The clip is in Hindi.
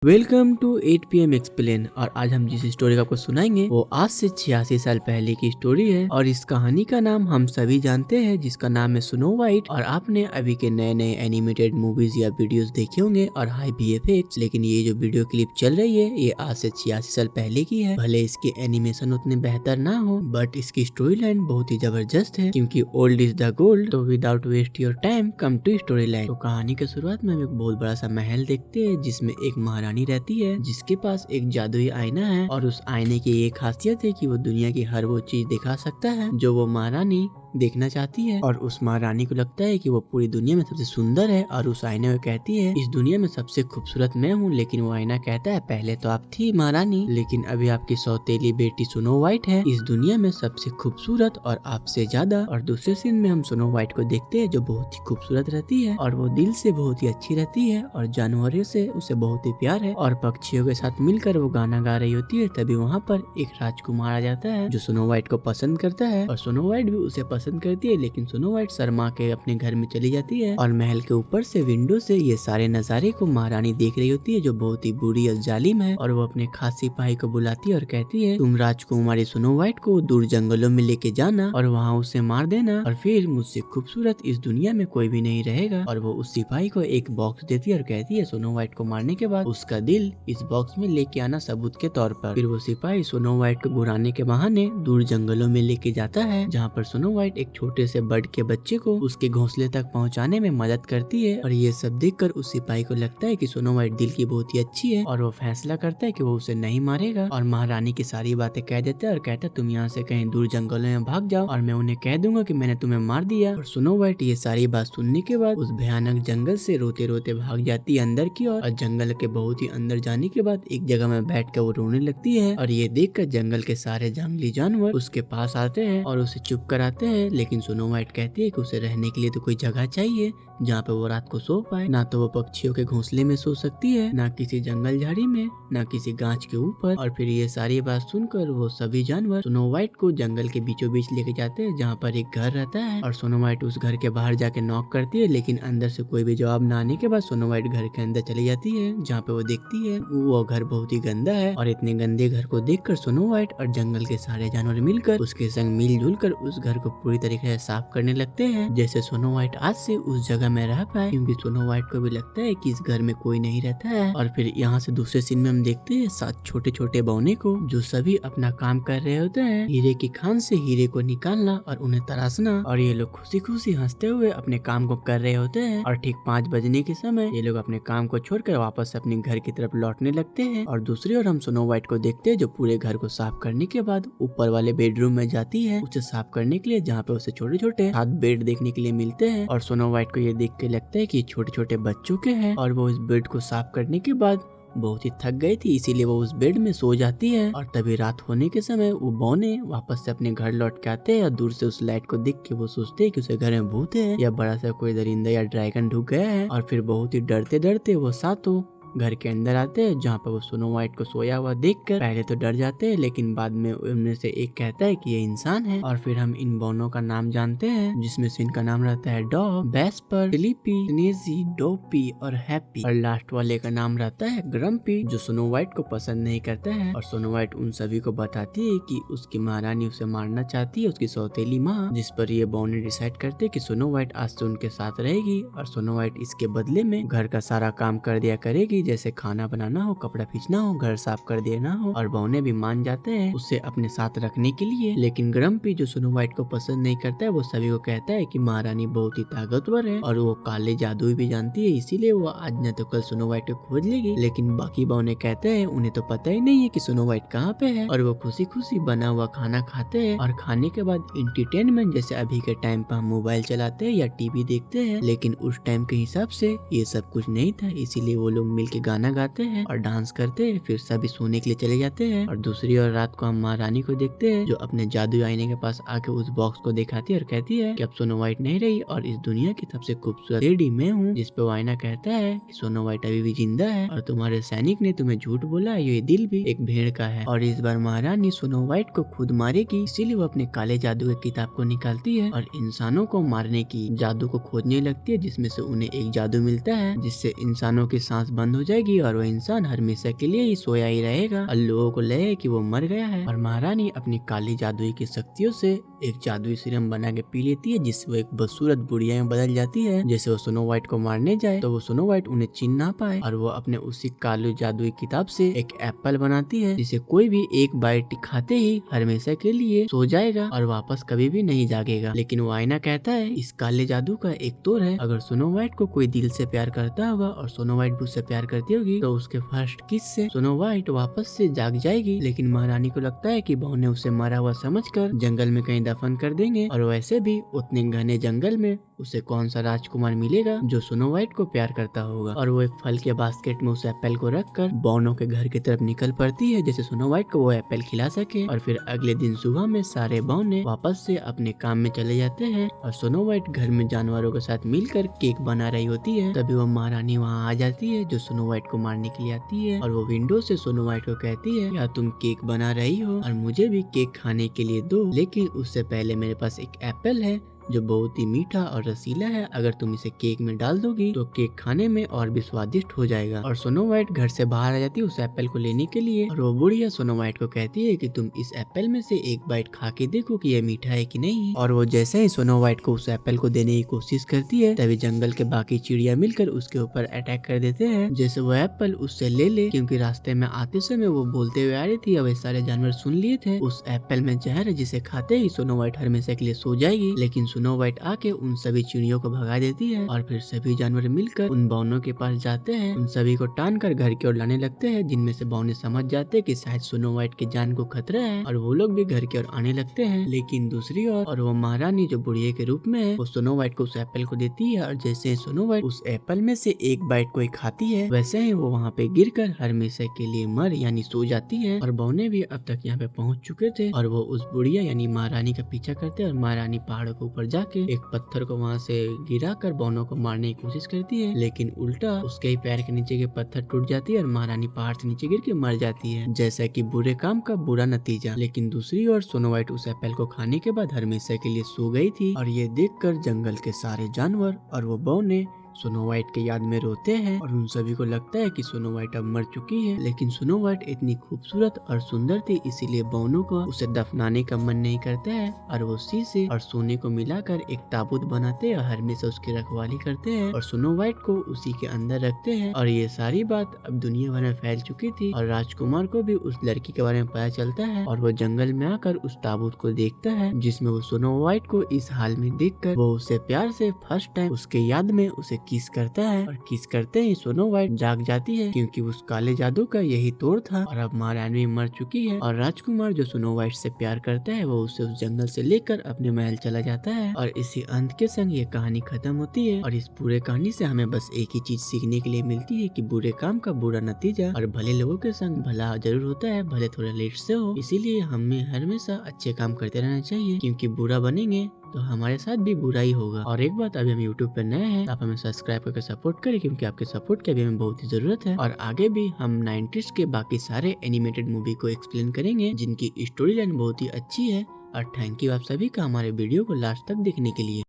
Welcome to 8 PM explain. और आज हम जिस स्टोरी का आपको सुनाएंगे वो आज से 86 साल पहले की स्टोरी है। और इस कहानी का नाम हम सभी जानते हैं, जिसका नाम है स्नो वाइट। और आपने अभी के नए नए एनिमेटेड मूवीज या वीडियोस देखे होंगे और हाई VFX, लेकिन ये जो वीडियो क्लिप चल रही है ये आज से 86 साल पहले की है। भले इसके एनिमेशन उतने बेहतर ना हो, बट इसकी स्टोरी लाइन बहुत ही जबरदस्त है, क्योंकि ओल्ड इज द गोल्ड। तो without waste your time come to storyline. तो कहानी के शुरुआत में हम एक बहुत बड़ा सा महल देखते हैं, जिसमें एक महारानी रहती है, जिसके पास एक जादुई आईना है। और उस आईने की ये खासियत है कि वो दुनिया की हर वो चीज दिखा सकता है जो वो महारानी देखना चाहती है। और उस महारानी को लगता है कि वो पूरी दुनिया में सबसे सुंदर है, और उस आईने में कहती है इस दुनिया में सबसे खूबसूरत मैं हूँ। लेकिन वो आईना कहता है पहले तो आप थी महारानी, लेकिन अभी आपकी सौतेली बेटी स्नो वाइट है इस दुनिया में सबसे खूबसूरत और आपसे ज्यादा। और दूसरे सीन में हम स्नो वाइट को देखते हैं जो बहुत ही खूबसूरत रहती है, और वो दिल से बहुत ही अच्छी रहती है, और जानवरों से उसे बहुत ही प्यार है, और पक्षियों के साथ मिलकर वो गाना गा रही होती है। तभी वहाँ पर एक राजकुमार आ जाता है जो स्नो वाइट को पसंद करता है, और स्नो वाइट भी उसे पसंद करती है। लेकिन स्नो वाइट शर्मा के अपने घर में चली जाती है, और महल के ऊपर से विंडो से ये सारे नजारे को महारानी देख रही होती है जो बहुत ही बुरी और जालिम है। और वो अपने खास सिपाही को बुलाती है और कहती है तुम राजकुमारी स्नो वाइट को दूर जंगलों में लेके जाना और वहाँ उसे मार देना, और फिर मुझसे खूबसूरत इस दुनिया में कोई भी नहीं रहेगा। और वो उस सिपाही को एक बॉक्स देती है और कहती है स्नो वाइट को मारने के बाद उसका दिल इस बॉक्स में लेके आना सबूत के तौर पर। फिर वो सिपाही स्नो वाइट को घुराने के बहाने दूर जंगलों में लेके जाता है, जहाँ पर स्नो वाइट एक छोटे से बर्ड के बच्चे को उसके घोंसले तक पहुंचाने में मदद करती है। और ये सब देखकर उस सिपाही को लगता है कि स्नो वाइट दिल की बहुत ही अच्छी है, और वो फैसला करता है कि वो उसे नहीं मारेगा। और महारानी की सारी बातें कह देता है और कहता है तुम यहाँ से कहीं दूर जंगलों में भाग जाओ और मैं उन्हें कह दूंगा कि मैंने तुम्हें मार दिया। और स्नो वाइट ये सारी बात सुनने के बाद उस भयानक जंगल से रोते रोते भाग जाती है अंदर की ओर। और जंगल के बहुत ही अंदर जाने के बाद एक जगह में बैठ कर वो रोने लगती है। और ये देख कर जंगल के सारे जंगली जानवर उसके पास आते हैं और उसे चुप कराते हैं। लेकिन स्नो वाइट कहती है कि उसे रहने के लिए तो कोई जगह चाहिए जहाँ पे वो रात को सो पाए। ना तो वो पक्षियों के घोंसले में सो सकती है, ना किसी जंगल झाड़ी में, ना किसी गाछ के ऊपर। और फिर ये सारी बात सुनकर वो सभी जानवर स्नो वाइट को जंगल के बीचों बीच लेके जाते हैं, जहाँ पर एक घर रहता है। और स्नो वाइट उस घर के बाहर जाके नॉक करती है, लेकिन अंदर से कोई भी जवाब न आने के बाद स्नो वाइट घर के अंदर चली जाती है, जहाँ पे वो देखती है वो घर बहुत ही गंदा है। और इतने गंदे घर को देखकर स्नो वाइट और जंगल के सारे जानवर मिलकर उसके संग मिलजुल कर उस घर को पूरी तरीके से साफ करने लगते हैं, जैसे स्नो वाइट आज से उस जगह में रह पाए। क्योंकि स्नो वाइट को भी लगता है कि इस घर में कोई नहीं रहता है। और फिर यहाँ से दूसरे सीन में हम देखते हैं 7 छोटे छोटे बौने को, जो सभी अपना काम कर रहे होते हैं, हीरे की खान से हीरे को निकालना और उन्हें तराशना। और ये लोग खुशी खुशी हंसते हुए अपने काम को कर रहे होते हैं। और ठीक 5 बजने के समय ये लोग अपने काम को छोड़कर वापस अपने घर की तरफ लौटने लगते हैं। और दूसरी ओर हम स्नो वाइट को देखते हैं जो पूरे घर को साफ करने के बाद ऊपर वाले बेडरूम में जाती है उसे साफ करने के लिए, जहाँ पे उसे छोटे छोटे 7 बेड देखने के लिए मिलते हैं। और स्नो वाइट को ये देख के लगता है कि छोटे छोटे बच्चों के हैं, और वो इस बेड को साफ करने के बाद बहुत ही थक गई थी, इसीलिए वो उस बेड में सो जाती है। और तभी रात होने के समय वो बौने वापस से अपने घर लौट के आते हैं, और दूर से उस लाइट को देख के वो सोचते हैं कि उसे घर में भूत है या बड़ा सा कोई दरिंदा या ड्रैगन ढुक गया है। और फिर बहुत ही डरते डरते वो सातों घर के अंदर आते हैं, जहाँ पर वो स्नो वाइट को सोया हुआ देखकर पहले तो डर जाते हैं, लेकिन बाद में उनमें से एक कहता है कि ये इंसान है। और फिर हम इन बोनों का नाम जानते हैं, जिसमें से इनका नाम रहता है डॉग, बेस्पर, स्लीपी, स्नेजी, डोपी और हैप्पी। और लास्ट वाले का नाम रहता है ग्रम्पी, जो स्नो वाइट को पसंद नहीं करता है। और स्नो वाइट उन सभी को बताती है कि उसकी महारानी उसे मारना चाहती है, उसकी सौतेली माँ, जिस पर ये बोने डिसाइड करते हैं कि स्नो वाइट आज से उनके साथ रहेगी। और स्नो वाइट इसके बदले में घर का सारा काम कर दिया करेगी, जैसे खाना बनाना हो, कपड़ा खींचना हो, घर साफ कर देना हो। और बौने भी मान जाते हैं उसे अपने साथ रखने के लिए। लेकिन ग्रम्पी जो स्नो वाइट को पसंद नहीं करता है, वो सभी को कहता है कि महारानी बहुत ही ताकतवर है और वो काले जादू भी जानती है, इसीलिए वो आज न तो कल स्नो वाइट को खोज लेगी। लेकिन बाकी बौने कहते हैं उन्हें तो पता ही नहीं है कि स्नो वाइट कहाँ पे है। और वो खुशी खुशी बना हुआ खाना खाते हैं, और खाने के बाद एंटरटेनमेंट जैसे अभी के टाइम पर हम मोबाइल चलाते हैं या टीवी देखते हैं, लेकिन उस टाइम के हिसाब से ये सब कुछ नहीं था, इसीलिए वो लोग के गाना गाते हैं और डांस करते हैं, फिर सभी सोने के लिए चले जाते हैं। और दूसरी ओर रात को हम महारानी को देखते हैं जो अपने जादू आईने के पास आके उस बॉक्स को दिखाती है और कहती है कि अब स्नो वाइट नहीं रही और इस दुनिया की सबसे खूबसूरत लेडी मैं हूँ। जिस पे वो आईना कहता है कि स्नो वाइट अभी भी जिंदा है और तुम्हारे सैनिक ने तुम्हें झूठ बोला, ये दिल भी एक भेड़ का है। और इस बार महारानी स्नो वाइट को खुद मारेगी, इसीलिए वो अपने काले जादू की किताब को निकालती है और इंसानों को मारने की जादू को खोजने लगती है, जिसमें से उन्हें एक जादू मिलता है जिससे इंसानों की सांस बंद हो जाएगी और वो इंसान हमेशा के लिए ही सोया ही रहेगा और लोगों को लगे कि वो मर गया है। और महारानी अपनी काली जादुई की शक्तियों से एक जादुई सीरम बना के पी लेती है, जिससे वो एक बदसूरत बुढ़िया में बदल जाती है। जैसे वो स्नो वाइट को मारने जाए तो वो स्नो वाइट उन्हें चिन्ह ना पाए और वो अपने उसी काली जादुई किताब से एक एप्पल बनाती है, जिसे कोई भी एक बाइट खाते ही हमेशा के लिए सो जाएगा और वापस कभी भी नहीं जागेगा। लेकिन वो आईना कहता है इस काले जादू का एक तोड़ है, अगर स्नो वाइट को कोई दिल से प्यार करता होगा और स्नो वाइट भी उससे प्यार करती होगी तो उसके फर्स्ट किस से स्नो वाइट वापस से जाग जाएगी। लेकिन महारानी को लगता है कि बहू ने उसे मरा हुआ समझकर जंगल में कहीं दफन कर देंगे और वैसे भी उतने घने जंगल में उसे कौन सा राजकुमार मिलेगा जो स्नो वाइट को प्यार करता होगा। और वो एक फल के बास्केट में उस एप्पल को रखकर बौनों के घर की तरफ निकल पड़ती है, जैसे स्नो वाइट को वो एप्पल खिला सके। और फिर अगले दिन सुबह में सारे बौने वापस से अपने काम में चले जाते हैं और स्नो वाइट घर में जानवरों के साथ मिलकर केक बना रही होती है। तभी वो महारानी वहाँ आ जाती है जो स्नो वाइट को मारने के लिए आती है और वो विंडो से स्नो वाइट को कहती है क्या तुम केक बना रही हो और मुझे भी केक खाने के लिए दो, लेकिन उससे पहले मेरे पास एक एप्पल है जो बहुत ही मीठा और रसीला है, अगर तुम इसे केक में डाल दोगी तो केक खाने में और भी स्वादिष्ट हो जाएगा। और स्नो वाइट घर से बाहर आ जाती है उस एप्पल को लेने के लिए और वो बुढ़िया स्नो वाइट को कहती है कि तुम इस एप्पल में से एक बाइट खा के देखो कि ये मीठा है कि नहीं। और वो जैसे ही स्नो वाइट को उस एप्पल को देने की कोशिश करती है तभी जंगल के बाकी चिड़िया मिलकर उसके ऊपर अटैक कर देते हैं, जैसे वो एप्पल उससे ले ले, क्योंकि रास्ते में आते समय वो बोलते हुए आ रही थी। अब सारे जानवर सुन लिए थे उस एप्पल में जहर है जिसे खाते ही स्नो वाइट हमेशा के लिए सो जाएगी। लेकिन स्नो वाइट आके उन सभी चिड़ियों को भगा देती है और फिर सभी जानवर मिलकर उन बौनों के पास जाते हैं, उन सभी को टान कर घर की ओर लाने लगते हैं, जिनमें से बौने समझ जाते हैं कि शायद स्नो वाइट की जान को खतरा है और वो लोग भी घर की ओर आने लगते हैं। लेकिन दूसरी ओर और वो महारानी जो बुढ़िया के रूप में है वो स्नो वाइट को उस एप्पल को देती है और जैसे स्नो वाइट उस एप्पल में से एक बाइट को खाती है वैसे ही वो वहाँ पे गिरकर हमेशा के लिए मर यानी सो जाती है। और बौने भी अब तक यहाँ पे पहुँच चुके थे और वो उस बुढ़िया यानी महारानी का पीछा करते हैं और महारानी पहाड़ों के ऊपर जाके एक पत्थर को वहाँ से गिरा कर बौनों को मारने की कोशिश करती है, लेकिन उल्टा उसके ही पैर के नीचे के पत्थर टूट जाती है और महारानी पहाड़ से नीचे गिर के मर जाती है, जैसा कि बुरे काम का बुरा नतीजा। लेकिन दूसरी ओर स्नो वाइट उस एप्पल को खाने के बाद हमेशा के लिए सो गई थी और ये देखकर जंगल के सारे जानवर और वो बौने स्नो वाइट के याद में रोते हैं और उन सभी को लगता है कि स्नो वाइट अब मर चुकी है। लेकिन स्नो वाइट इतनी खूबसूरत और सुंदर थी इसीलिए बौनों को उसे दफनाने का मन नहीं करता है और वो शीशे और सोने को मिलाकर एक ताबूत बनाते हैं और हमेशा उसकी रखवाली करते हैं और स्नो वाइट को उसी के अंदर रखते हैं। और ये सारी बात अब दुनिया भर में फैल चुकी थी और राजकुमार को भी उस लड़की के बारे में पता चलता है और वो जंगल में आकर उस ताबूत को देखता है जिसमें वो स्नो वाइट को इस हाल में देखकर वो उसे प्यार से फर्स्ट टाइम उसके याद में उसे किस करता है और किस करते ही स्नो वाइट जाग जाती है, क्योंकि उस काले जादू का यही तोड़ था और अब महारानी मर चुकी है। और राजकुमार जो स्नो वाइट से प्यार करता है वो उसे उस जंगल से लेकर अपने महल चला जाता है। और इसी अंत के संग ये कहानी खत्म होती है और इस पूरे कहानी से हमें बस एक ही चीज सीखने के लिए मिलती है कि बुरे काम का बुरा नतीजा और भले लोगों के संग भला जरूर होता है, भले थोड़ा लेट से हो। इसीलिए हमें हमेशा अच्छे काम करते रहना चाहिए, क्योंकि बुरा बनेंगे तो हमारे साथ भी बुरा ही होगा। और एक बात, अभी हम YouTube पर नए हैं, आप हमें सब्सक्राइब करके सपोर्ट करें, क्योंकि आपके सपोर्ट की अभी हमें बहुत ही जरूरत है। और आगे भी हम 90s के बाकी सारे एनिमेटेड मूवी को एक्सप्लेन करेंगे जिनकी स्टोरी लाइन बहुत ही अच्छी है। और थैंक यू आप सभी का हमारे वीडियो को लास्ट तक देखने के लिए।